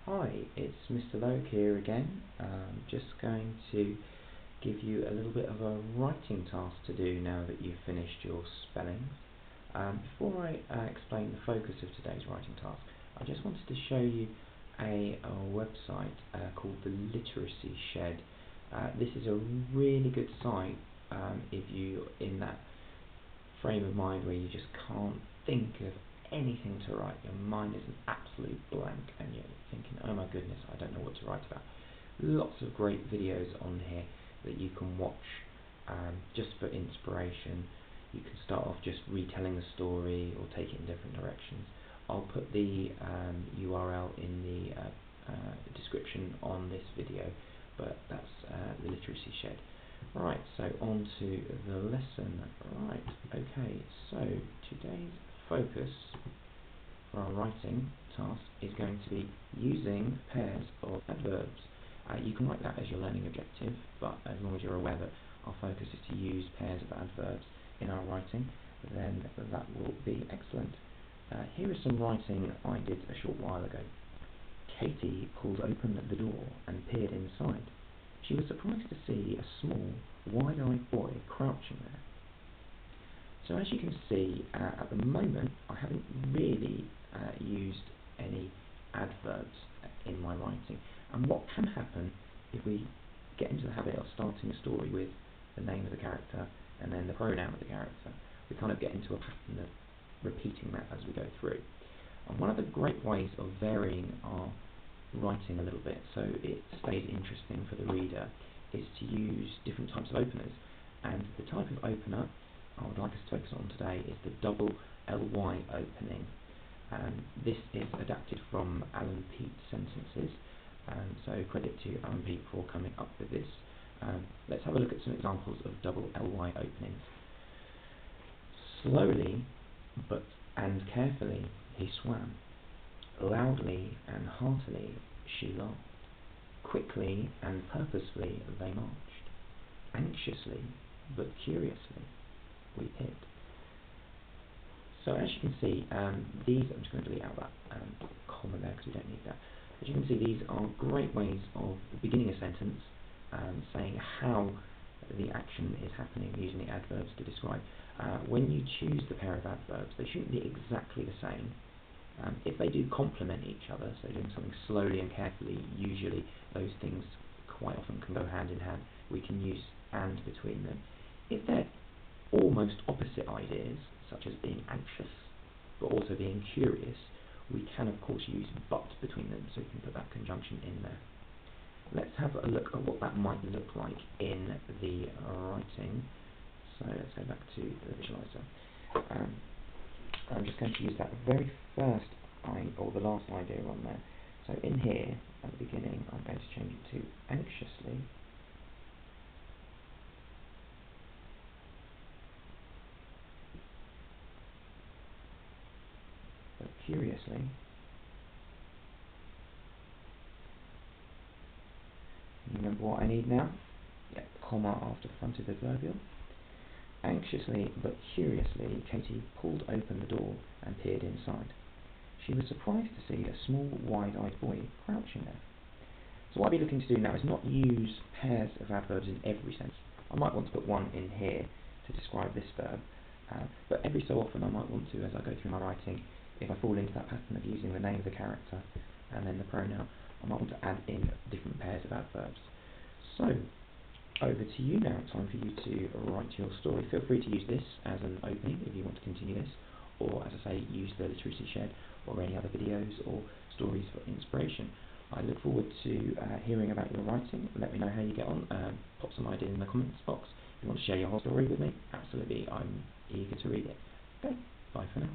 Hi, it's Mr. Logue here again. Just going to give you a little bit of a writing task to do now that you've finished your spellings. Before I explain the focus of today's writing task, I just wanted to show you a website called the Literacy Shed. This is a really good site if you're in that frame of mind where you just can't think of anything to write. Your mind is an absolute blank and you're thinking, oh my goodness, I don't know what to write about. Lots of great videos on here that you can watch just for inspiration. You can start off just retelling the story or take it in different directions. I'll put the URL in the description on this video, but that's the Literacy Shed. Right, so on to the lesson. Right, okay, so today's focus for our writing task is going to be using pairs of adverbs. You can write that as your learning objective, but as long as you're aware that our focus is to use pairs of adverbs in our writing, then that will be excellent. Here is some writing I did a short while ago. Katie pulled open the door and peered inside. She was surprised to see a small, wide-eyed boy crouching there. So as you can see, at the moment, I haven't really used any adverbs in my writing. And what can happen if we get into the habit of starting a story with the name of the character and then the pronoun of the character, we kind of get into a pattern of repeating that as we go through. And one of the great ways of varying our writing a little bit so it stays interesting for the reader is to use different types of openers. And the type of opener I would like us to focus on today is the double ly opening. This is adapted from Alan Peate's sentences, so credit to Alan Peate for coming up with this. Let's have a look at some examples of double ly openings. Slowly and carefully he swam. Loudly and heartily she laughed. Quickly and purposefully they marched. Anxiously but curiously we hid. So as you can see, these, I'm just going to delete out that comma there because we don't need that. As you can see, these are great ways of beginning a sentence, saying how the action is happening using the adverbs to describe. When you choose the pair of adverbs, they shouldn't be exactly the same. If they do complement each other, so doing something slowly and carefully, usually those things quite often can go hand in hand. We can use and between them. If they're almost opposite ideas, such as being anxious but also being curious, we can of course use but between them, so we can put that conjunction in there. Let's have a look at what that might look like in the writing. So let's go back to the visualizer. I'm just going to use that very first or the last idea on there. So in here, at the beginning, I'm going to change it to anxiously. But curiously. You remember what I need now? Yeah, comma after the front of the adverbial. Anxiously but curiously, Katie pulled open the door and peered inside. She was surprised to see a small, wide-eyed boy crouching there. So what I'll be looking to do now is not use pairs of adverbs in every sentence. I might want to put one in here to describe this verb, but every so often I might want to, as I go through my writing, if I fall into that pattern of using the name of the character and then the pronoun, I might want to add in different pairs of adverbs. So, over to you now. Time for you to write your story. Feel free to use this as an opening if you want to continue this, or as I say, use the Literacy Shed or any other videos or stories for inspiration. I look forward to hearing about your writing. Let me know how you get on. Pop some ideas in the comments box. If you want to share your whole story with me, absolutely, I'm eager to read it. Okay, bye for now.